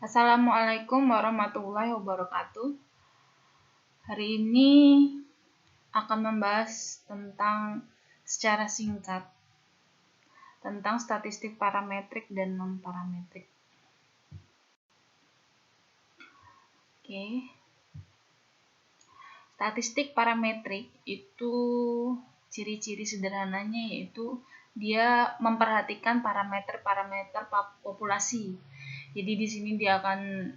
Assalamualaikum warahmatullahi wabarakatuh. Hari ini akan membahas secara singkat tentang statistik parametrik dan non-parametrik. Oke. Statistik parametrik itu ciri-ciri sederhananya yaitu dia memperhatikan parameter-parameter populasi. Jadi di sini dia akan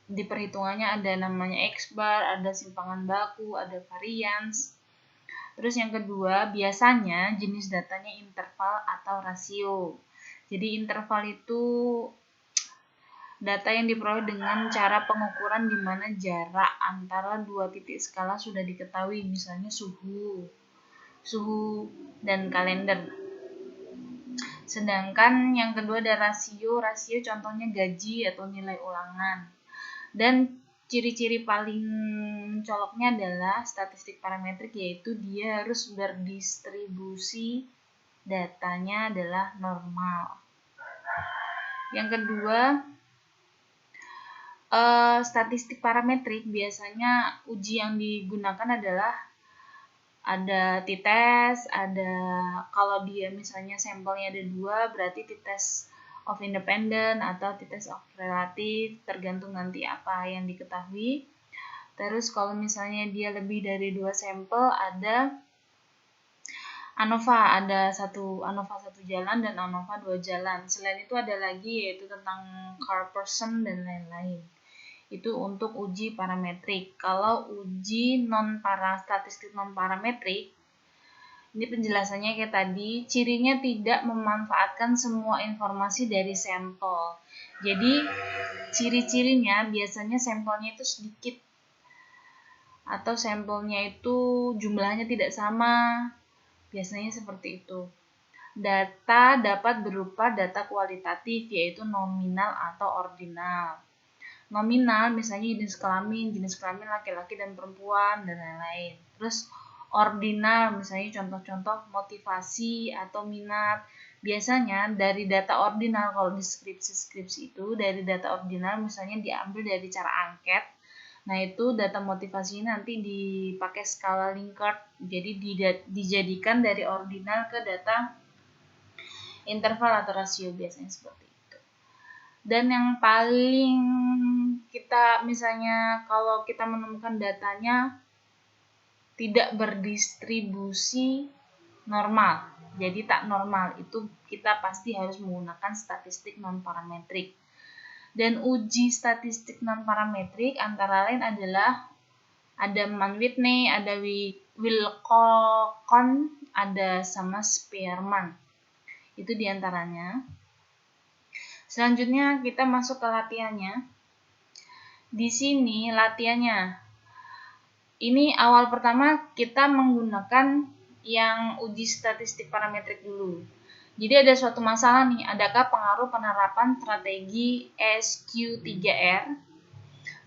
di perhitungannya ada namanya X-bar, ada simpangan baku, ada varians. Terus yang kedua, biasanya jenis datanya interval atau rasio. Jadi interval itu data yang diperoleh dengan cara pengukuran di mana jarak antara dua titik skala sudah diketahui, misalnya suhu dan kalender. Sedangkan yang kedua ada rasio contohnya gaji atau nilai ulangan. Dan ciri-ciri paling mencoloknya adalah statistik parametrik, yaitu dia harus berdistribusi datanya adalah normal. Yang kedua, statistik parametrik biasanya uji yang digunakan adalah ada t-test, kalau dia misalnya sampelnya ada 2 berarti t-test of independent atau t-test of relative, tergantung nanti apa yang diketahui. Terus kalau misalnya dia lebih dari 2 sampel ada ANOVA, ada ANOVA 1 jalan dan ANOVA 2 jalan. Selain itu ada lagi yaitu tentang Carl-Pearson dan lain-lain. Itu untuk uji parametrik. Kalau uji statistik non parametrik, ini penjelasannya kayak tadi, cirinya tidak memanfaatkan semua informasi dari sampel. Jadi ciri-cirinya biasanya sampelnya itu sedikit atau sampelnya itu jumlahnya tidak sama. Biasanya seperti itu. Data dapat berupa data kualitatif, yaitu nominal atau ordinal. Nominal misalnya jenis kelamin laki-laki dan perempuan dan lain-lain. Terus ordinal misalnya contoh-contoh motivasi atau minat. Biasanya dari data ordinal, kalau di skripsi itu dari data ordinal misalnya diambil dari cara angket. Nah itu data motivasi nanti dipakai skala Likert, jadi dijadikan dari ordinal ke data interval atau rasio, biasanya seperti itu. Dan yang paling kita misalnya kalau kita menemukan datanya tidak berdistribusi normal, jadi tak normal, itu kita pasti harus menggunakan statistik non parametrik. Dan uji statistik non parametrik antara lain adalah ada Mann-Whitney, ada Wilcoxon, ada sama Spearman. Itu diantaranya. Selanjutnya kita masuk ke latihannya. Di sini latihannya. Ini awal pertama kita menggunakan yang uji statistik parametrik dulu. Jadi ada suatu masalah nih, adakah pengaruh penerapan strategi SQ3R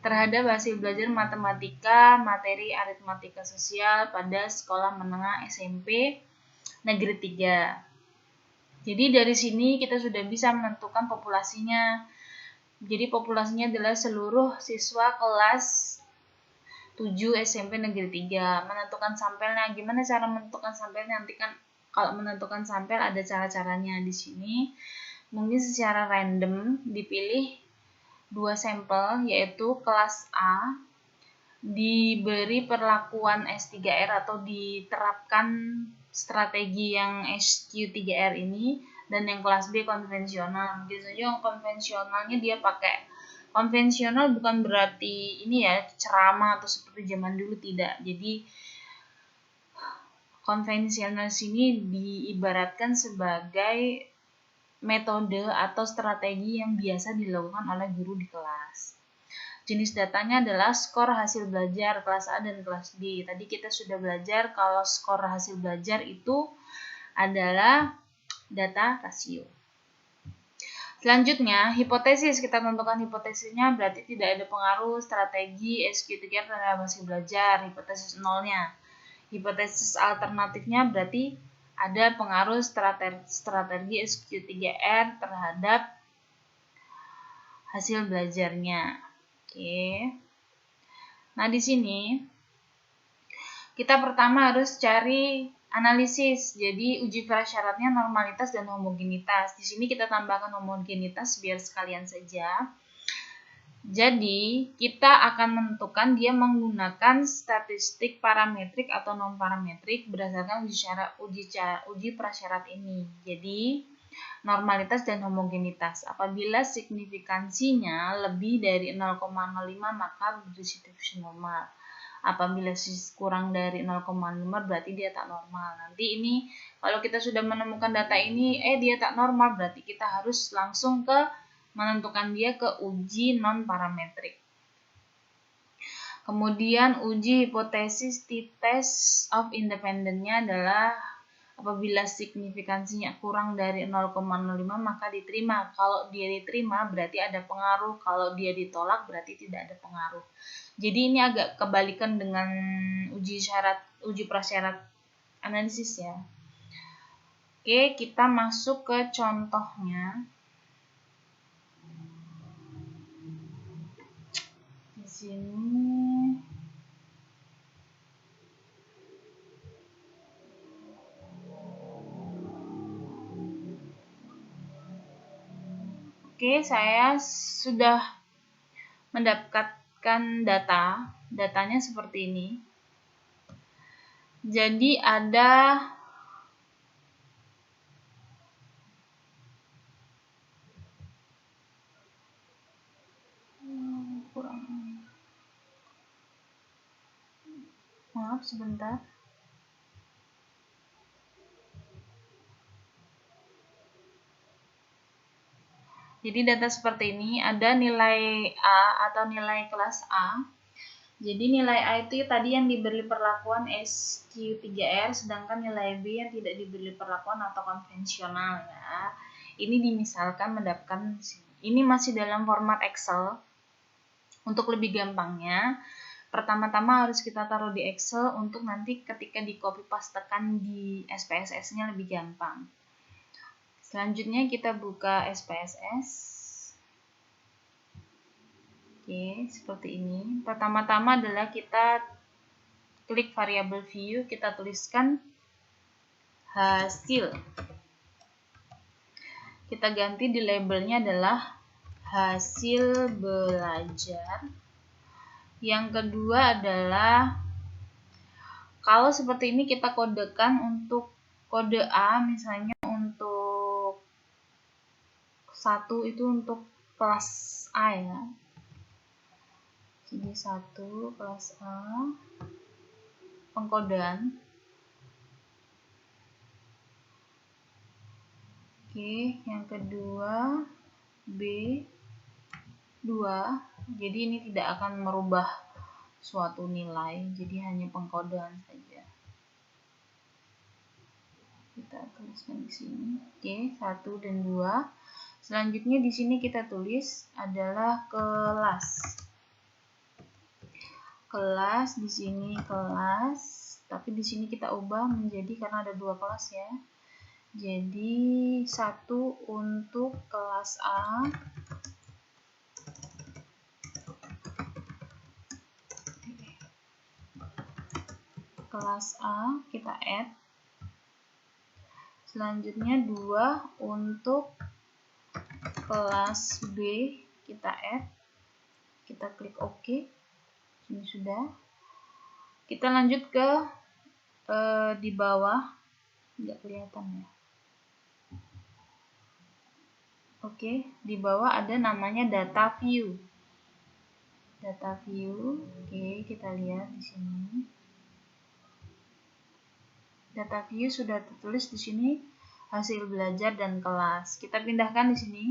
terhadap hasil belajar matematika, materi aritmatika sosial pada sekolah menengah SMP negeri 3. Jadi dari sini kita sudah bisa menentukan populasinya. Jadi populasinya adalah seluruh siswa kelas 7 SMP negeri 3. Menentukan sampelnya, gimana cara menentukan sampelnya? Nanti kan kalau menentukan sampel ada cara-caranya di sini. Mungkin secara random dipilih 2 sampel, yaitu kelas A diberi perlakuan S3R atau diterapkan strategi yang SQ3R ini, dan yang kelas B konvensional. Biasanya yang konvensionalnya dia pakai konvensional bukan berarti ini ya ceramah atau seperti zaman dulu, tidak. Jadi konvensional sini diibaratkan sebagai metode atau strategi yang biasa dilakukan oleh guru di kelas. Jenis datanya adalah skor hasil belajar kelas A dan kelas B. Tadi kita sudah belajar kalau skor hasil belajar itu adalah data rasio. Selanjutnya, hipotesis. Kita tentukan hipotesisnya, berarti tidak ada pengaruh strategi SQ3R terhadap hasil belajar. Hipotesis nolnya. Hipotesis alternatifnya berarti ada pengaruh strategi SQ3R terhadap hasil belajarnya. Oke. Nah, di sini kita pertama harus cari analisis. Jadi uji prasyaratnya normalitas dan homogenitas. Di sini kita tambahkan homogenitas biar sekalian saja. Jadi kita akan menentukan dia menggunakan statistik parametrik atau non parametrik berdasarkan uji prasyarat ini. Jadi normalitas dan homogenitas. Apabila signifikansinya lebih dari 0,05 maka berdistribusi normal. Apabila kurang dari 0,5 berarti dia tak normal. Nanti ini kalau kita sudah menemukan data ini dia tak normal, berarti kita harus langsung ke menentukan dia ke uji non parametrik. Kemudian uji hipotesis t-test of independent-nya adalah apabila signifikansinya kurang dari 0,05 maka diterima. Kalau dia diterima berarti ada pengaruh, kalau dia ditolak berarti tidak ada pengaruh. Jadi ini agak kebalikan dengan uji prasyarat analisis ya. Oke, kita masuk ke contohnya. Di sini saya sudah mendapatkan datanya seperti ini. Jadi ada maaf sebentar. Jadi data seperti ini ada nilai A atau nilai kelas A. Jadi nilai A itu tadi yang diberi perlakuan SQ3R, sedangkan nilai B yang tidak diberi perlakuan atau konvensional ya. Ini dimisalkan mendapatkan ini masih dalam format Excel. Untuk lebih gampangnya, pertama-tama harus kita taruh di Excel untuk nanti ketika di copy pastekan di SPSS-nya lebih gampang. Selanjutnya kita buka SPSS. Oke, seperti ini. Pertama-tama adalah kita klik variabel view, kita tuliskan hasil. Kita ganti di labelnya adalah hasil belajar. Yang kedua adalah kalau seperti ini kita kodekan untuk kode A, misalnya untuk 1 itu untuk kelas A ya. Jadi 1 kelas A pengkodean. Oke, yang kedua B2. Jadi ini tidak akan merubah suatu nilai, jadi hanya pengkodean saja. Kita tuliskan di sini. Oke, 1 dan 2. Selanjutnya di sini kita tulis adalah kelas. Kelas di sini kelas, tapi di sini kita ubah menjadi karena ada 2 kelas ya. Jadi 1 untuk kelas A. Kelas A kita add. Selanjutnya 2 untuk kelas B kita add. Kita klik OK. Ini sudah. Kita lanjut ke di bawah, nggak kelihatan ya. Oke, di bawah ada namanya data view. Data view. Oke, kita lihat di sini. Data view sudah tertulis di sini hasil belajar dan kelas. Kita pindahkan di sini.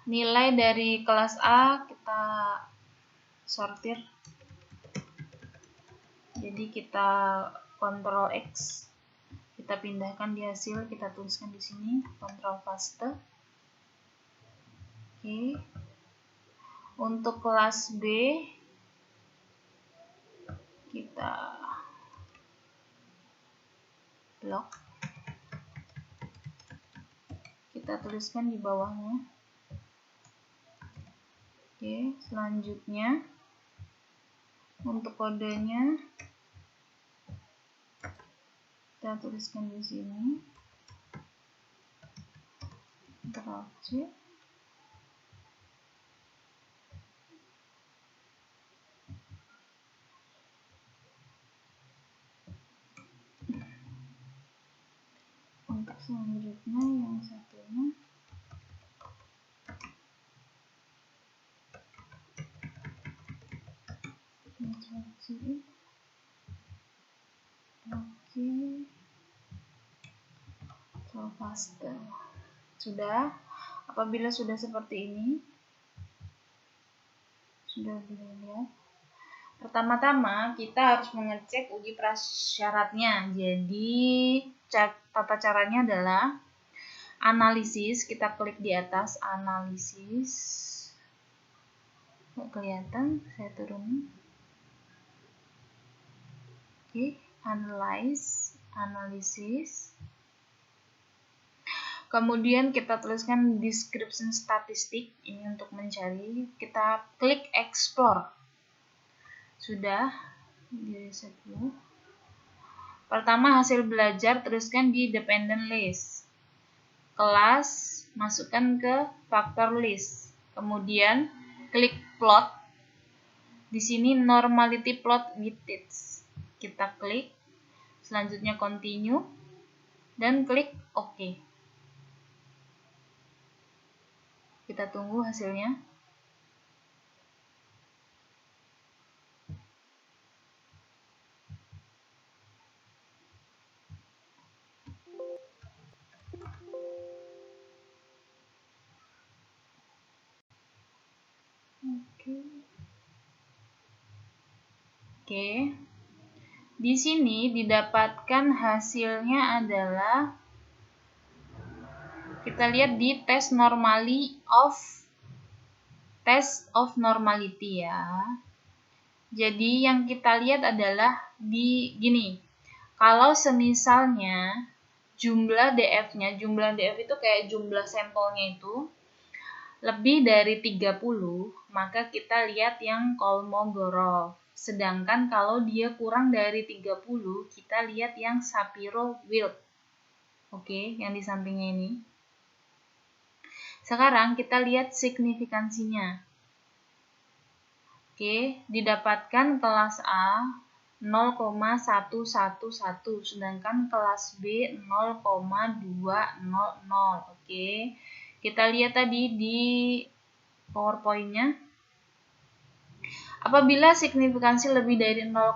Nilai dari kelas A kita sortir. Jadi kita Ctrl X. Kita pindahkan di hasil, kita tuliskan di sini, Ctrl paste. Oke. Untuk kelas B kita blok. Kita tuliskan di bawahnya. Oke, selanjutnya untuk kodenya kita tuliskan di sini. Ctrl C. Untuk selanjutnya yang satunya Ctrl C. Oke, Ctrl paste. Sudah. Apabila sudah seperti ini, sudah dilihat. Pertama-tama kita harus mengecek uji prasyaratnya. Jadi tata caranya adalah analisis. Kita klik di atas analisis. Nggak kelihatan, saya turunin. Oke, analisis. Kemudian kita tuliskan description statistik, ini untuk mencari. Kita klik explore. Sudah, di reset dulu. Pertama hasil belajar tuliskan di dependent list. Kelas masukkan ke factor list. Kemudian klik plot. Di sini normality plot with text. Kita klik. Selanjutnya continue dan klik OK. Kita tunggu hasilnya. Oke. Di sini didapatkan hasilnya adalah, kita lihat di test of normality ya. Jadi yang kita lihat adalah di gini. Kalau semisalnya jumlah DF itu kayak jumlah sampelnya itu lebih dari 30, maka kita lihat yang Kolmogorov. Sedangkan kalau dia kurang dari 30, kita lihat yang Shapiro-Wilk. Oke, yang di sampingnya ini. Sekarang kita lihat signifikansinya. Oke, didapatkan kelas A 0,111, sedangkan kelas B 0,200. Oke, kita lihat tadi di PowerPoint-nya. Apabila signifikansi lebih dari 0,05,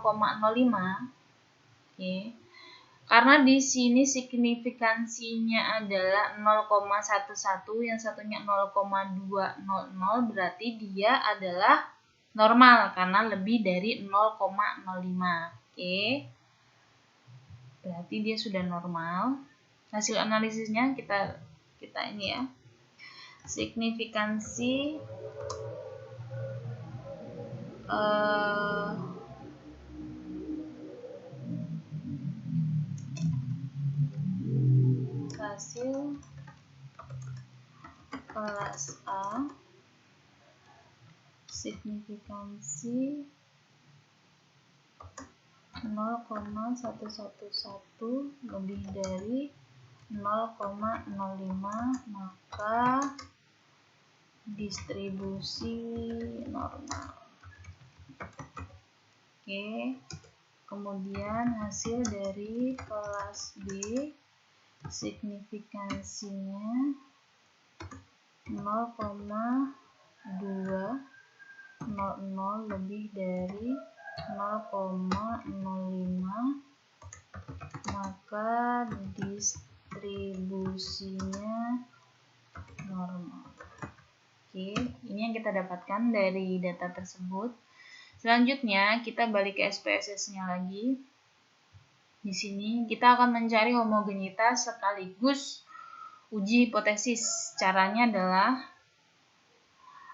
oke, karena di sini signifikansinya adalah 0,11, yang satunya 0,200, berarti dia adalah normal karena lebih dari 0,05. Oke. Berarti dia sudah normal. Hasil analisisnya kita ini ya. Signifikansi hasil kelas A, signifikansi 0,111 lebih dari 0,05, maka distribusi normal. Oke, kemudian hasil dari kelas B, signifikansinya 0,200 lebih dari 0,05, maka distribusinya normal. Oke, ini yang kita dapatkan dari data tersebut. Selanjutnya kita balik ke SPSS-nya lagi. Di sini kita akan mencari homogenitas sekaligus uji hipotesis. Caranya adalah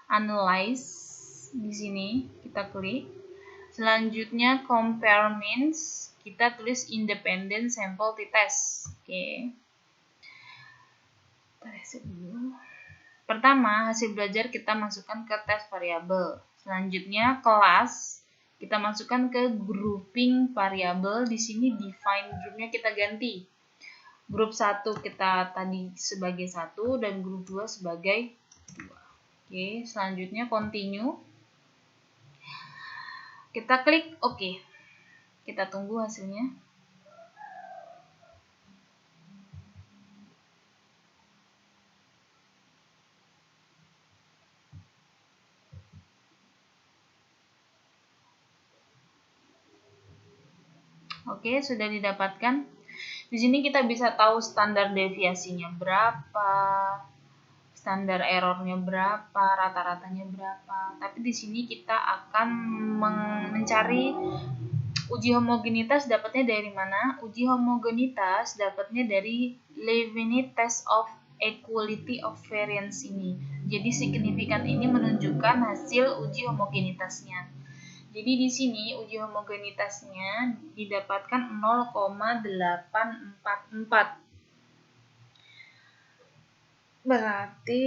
analyze. Di sini kita klik. Selanjutnya compare means, kita tulis independent sample t-test. Oke. Kita reset dulu. Pertama, hasil belajar kita masukkan ke tes variabel. Selanjutnya, kelas kita masukkan ke grouping variabel. Di sini define groupnya kita ganti. Grup 1 kita tadi sebagai 1 dan grup 2 sebagai 2. Oke, selanjutnya continue. Kita klik OK. Kita tunggu hasilnya. Oke, sudah didapatkan. Di sini kita bisa tahu standar deviasinya berapa, standar errornya berapa, rata-ratanya berapa. Tapi di sini kita akan mencari uji homogenitas dapatnya dari mana? Uji homogenitas dapatnya dari Leibniz test of equality of variance ini. Jadi signifikan ini menunjukkan hasil uji homogenitasnya. Jadi di sini uji homogenitasnya didapatkan 0,844. Berarti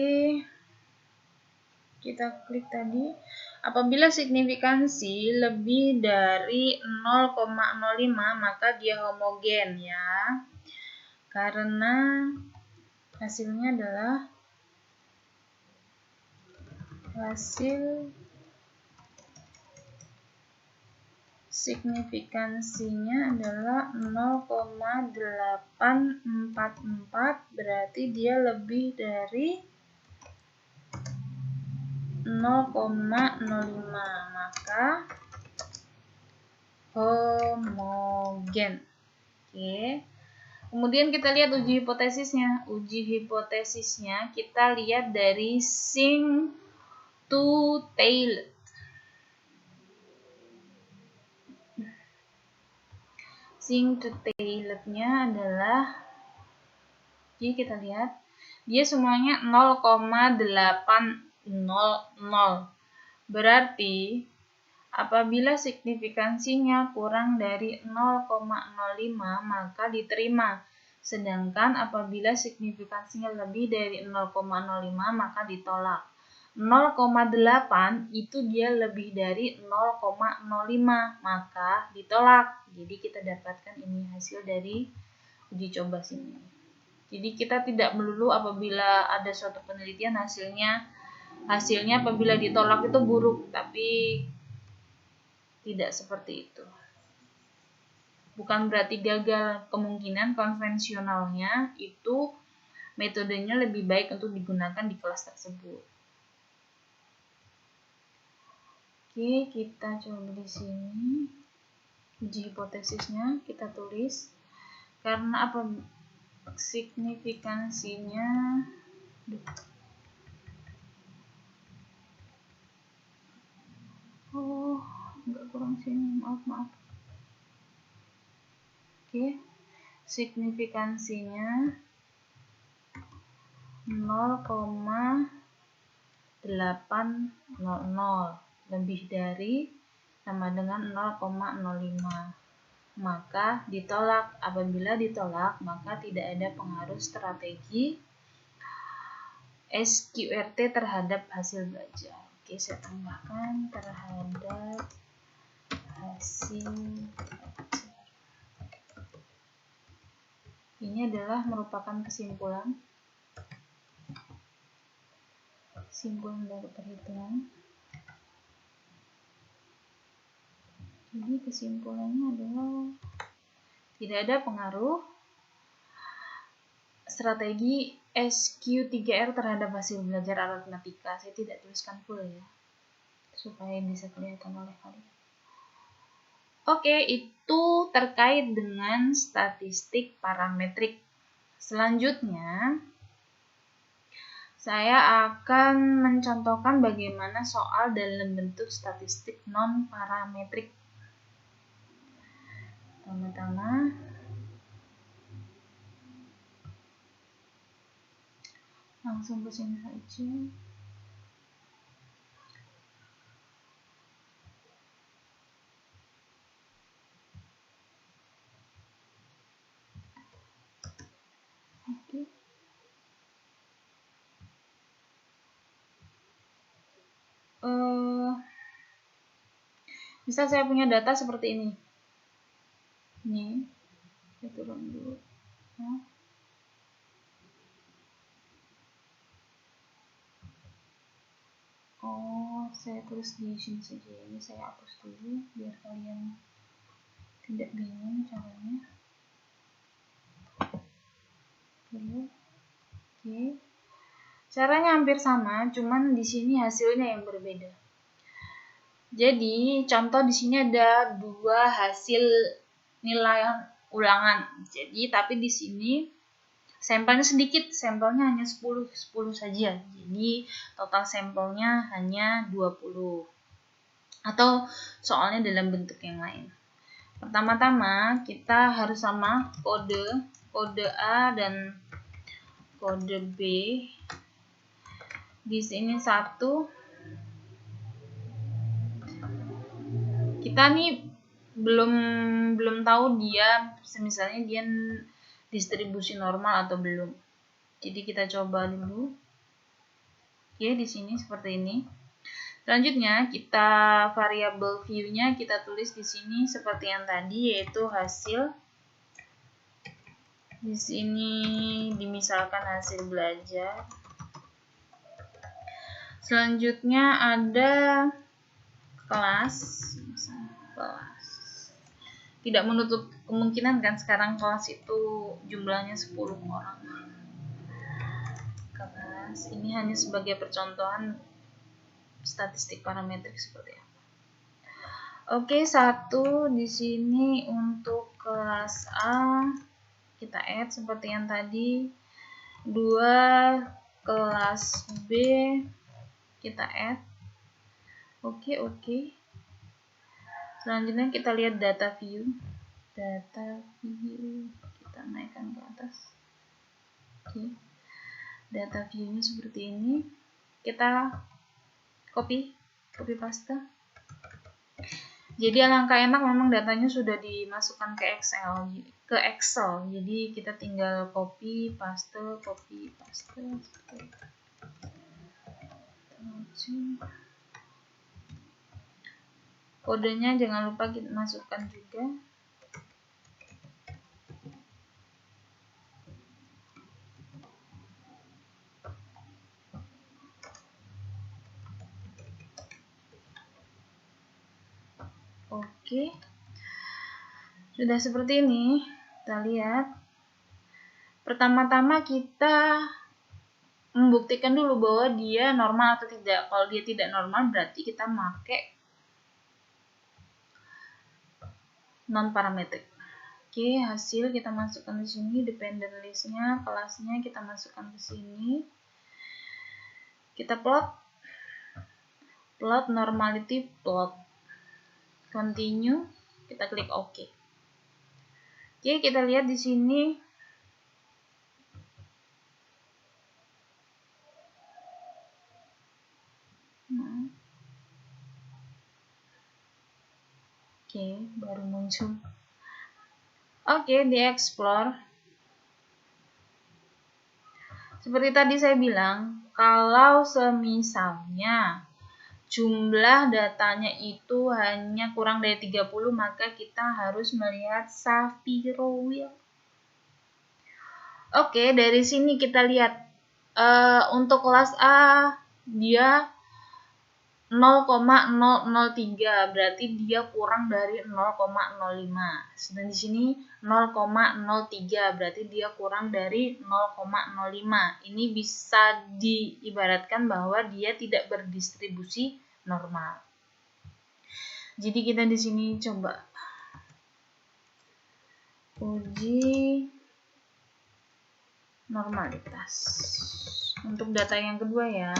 kita klik tadi, apabila signifikansi lebih dari 0,05 maka dia homogen ya. Karena hasilnya adalah hasil signifikansinya adalah 0,844, berarti dia lebih dari 0,05, maka homogen. Oke. Kemudian kita lihat uji hipotesisnya. Uji hipotesisnya kita lihat dari Singh to Taylor. Singh to Taylor-nya adalah, jadi kita lihat dia semuanya 0,800. Berarti apabila signifikansinya kurang dari 0,05 maka diterima. Sedangkan apabila signifikansinya lebih dari 0,05 maka ditolak. 0,8 itu dia lebih dari 0,05 maka ditolak. Jadi kita dapatkan ini hasil dari uji coba sini. Jadi kita tidak melulu apabila ada suatu penelitian hasilnya apabila ditolak itu buruk, tapi tidak seperti itu. Bukan berarti gagal, kemungkinan konvensionalnya itu metodenya lebih baik untuk digunakan di kelas tersebut. Oke, kita coba di sini uji hipotesisnya kita tulis. Karena apa signifikansinya enggak kurang sini, maaf. Oke, signifikansinya 0,800 lebih dari sama dengan 0,05 maka ditolak. Apabila ditolak maka tidak ada pengaruh strategi SQRT terhadap hasil belajar. Oke, saya tambahkan terhadap hasil belajar. Ini adalah merupakan kesimpulan dari perhitungan. Jadi kesimpulannya adalah tidak ada pengaruh strategi SQ3R terhadap hasil belajar aritmatika. Saya tidak tuliskan full ya, supaya bisa kelihatan oleh kalian. Oke, itu terkait dengan statistik parametrik. Selanjutnya, saya akan mencontohkan bagaimana soal dalam bentuk statistik non-parametrik. Pertama-tama, langsung ke sini saja. Oke. Misal saya punya data seperti ini. Ini, saya turun dulu. Ya. Oh, saya tulis di sini saja. Ini saya hapus dulu biar kalian tidak bingung caranya. Dulu. Oke. Caranya hampir sama, cuman di sini hasilnya yang berbeda. Jadi, contoh di sini ada 2 hasil nilai ulangan. Jadi, tapi di sini sampelnya sedikit, sampelnya hanya 10 saja. Jadi, total sampelnya hanya 20. Atau soalnya dalam bentuk yang lain. Pertama-tama kita harus sama kode A dan kode B. Di sini 1. Kita nih belum tahu dia misalnya dia distribusi normal atau belum. Jadi kita coba dulu. Oke, di sini seperti ini. Selanjutnya kita variabel view-nya kita tulis di sini seperti yang tadi, yaitu hasil. Di sini dimisalkan hasil belajar. Selanjutnya ada kelas. Tidak menutup kemungkinan kan sekarang kelas itu jumlahnya 10 orang. Kelas ini hanya sebagai percontohan statistik parametrik seperti apa. Oke, 1 di sini untuk kelas A kita add seperti yang tadi. 2 kelas B kita add. Oke. Selanjutnya kita lihat data view. Kita naikkan ke atas. Oke. Data view-nya seperti ini. Kita copy paste. Jadi alangkah enak memang datanya sudah dimasukkan ke Excel. Jadi kita tinggal copy paste. Kodenya jangan lupa kita masukkan juga. Oke. Sudah seperti ini. Kita lihat. Pertama-tama kita membuktikan dulu bahwa dia normal atau tidak. Kalau dia tidak normal berarti kita pakai non parametrik. Oke, hasil kita masukkan di sini, dependent list-nya, kelasnya kita masukkan ke sini. Kita plot normality plot. Continue, kita klik OK. Oke, kita lihat di sini. Oke, baru muncul. Oke, di explore. Seperti tadi saya bilang, kalau semisalnya jumlah datanya itu hanya kurang dari 30, maka kita harus melihat Shapiro wheel. Oke, dari sini kita lihat untuk kelas A dia 0,003, berarti dia kurang dari 0,05. Sedang di sini 0,03, berarti dia kurang dari 0,05. Ini bisa diibaratkan bahwa dia tidak berdistribusi normal. Jadi kita di sini coba uji normalitas. Untuk data yang kedua ya.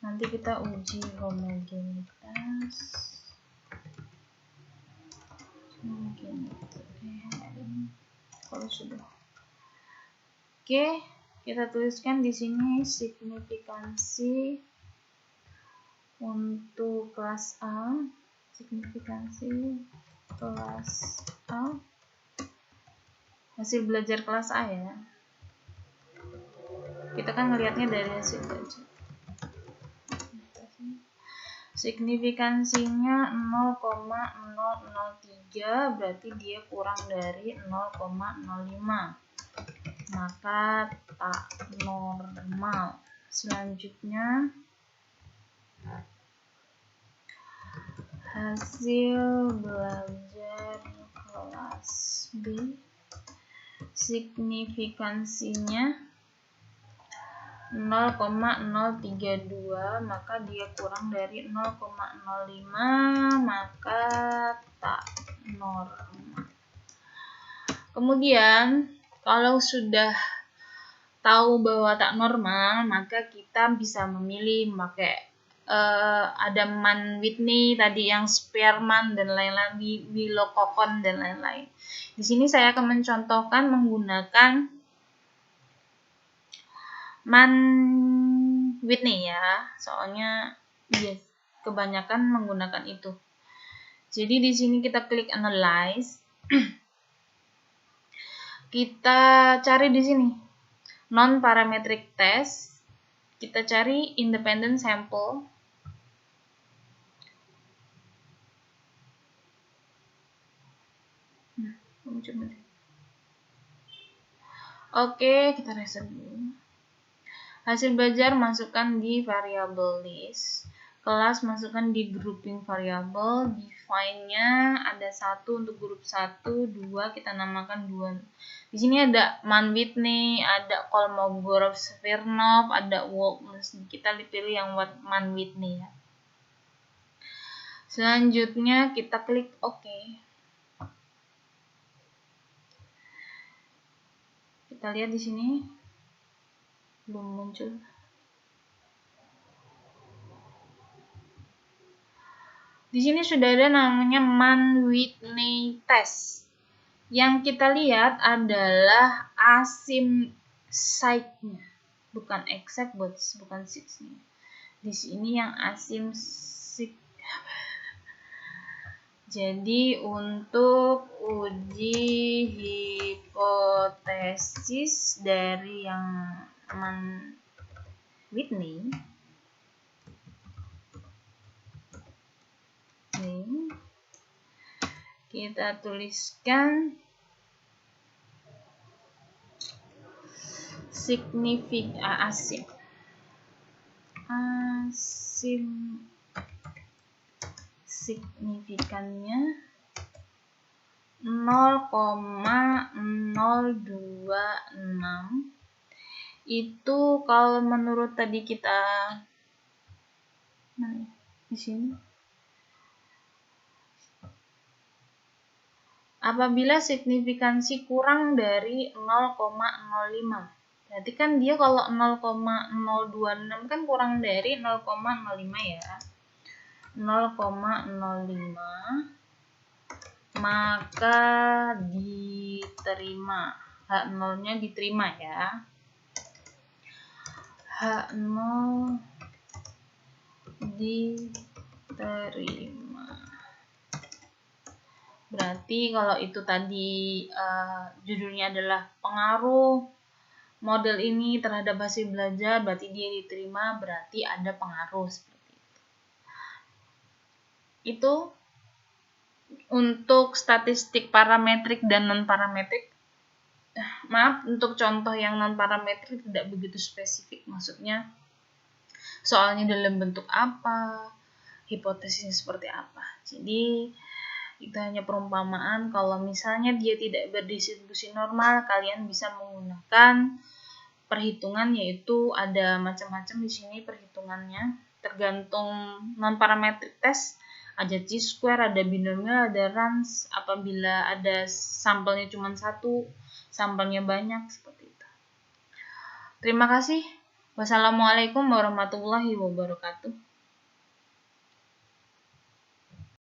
Nanti kita uji homogenitas. Kalau sudah. Oke, kita tuliskan di sini signifikansi untuk kelas A. Signifikansi kelas A. Hasil belajar kelas A ya. Kita kan ngelihatnya dari hasil belajar. Signifikansinya 0,003, berarti dia kurang dari 0,05. Maka tak normal. Selanjutnya, hasil belajar kelas B, signifikansinya 0,032, maka dia kurang dari 0,05, maka tak normal. Kemudian, kalau sudah tahu bahwa tak normal, maka kita bisa memilih memakai ada Mann-Whitney tadi yang Spearman dan lain-lain, Wilcoxon dan lain-lain. Di sini saya akan mencontohkan menggunakan Mann-Whitney ya, soalnya yes, kebanyakan menggunakan itu. Jadi di sini kita klik analyze. Kita cari di sini non parametric test. Kita cari independent sample. Oke, kita reset dulu. Hasil belajar masukkan di variable list. Kelas masukkan di grouping variable. Define-nya ada 1 untuk grup 1, 2 kita namakan 2. Di sini ada Mann-Whitney, ada Kolmogorov, Smirnov, ada Wolters. Kita pilih yang Mann-Whitney ya. Selanjutnya kita klik OK. Kita lihat di sini belum muncul. Di sini sudah ada namanya Mann-Whitney test. Yang kita lihat adalah asim site-nya, bukan exact, bukan 6-nya. Di sini yang asim site. Jadi untuk uji hipotesis dari yang Mann-Whitney, kita tuliskan asim signifikannya 0,026. Itu kalau menurut tadi kita di sini, apabila signifikansi kurang dari 0,05. Berarti kan dia kalau 0,026 kan kurang dari 0,05 ya. 0,05 maka diterima. H0-nya diterima ya. H0 diterima. Berarti kalau itu tadi judulnya adalah pengaruh model ini terhadap hasil belajar, berarti dia diterima, berarti ada pengaruh seperti itu. Itu untuk statistik parametrik dan non-parametrik. Maaf, untuk contoh yang non-parametrik tidak begitu spesifik, maksudnya soalnya dalam bentuk apa, hipotesisnya seperti apa. Jadi itu hanya perumpamaan. Kalau misalnya dia tidak berdistribusi normal, kalian bisa menggunakan perhitungan, yaitu ada macam-macam di sini perhitungannya, tergantung non-parametric test. Ada chi-square, ada binomial, ada range. Apabila ada sampelnya cuma 1, sampelnya banyak, seperti itu. Terima kasih. Wassalamualaikum warahmatullahi wabarakatuh.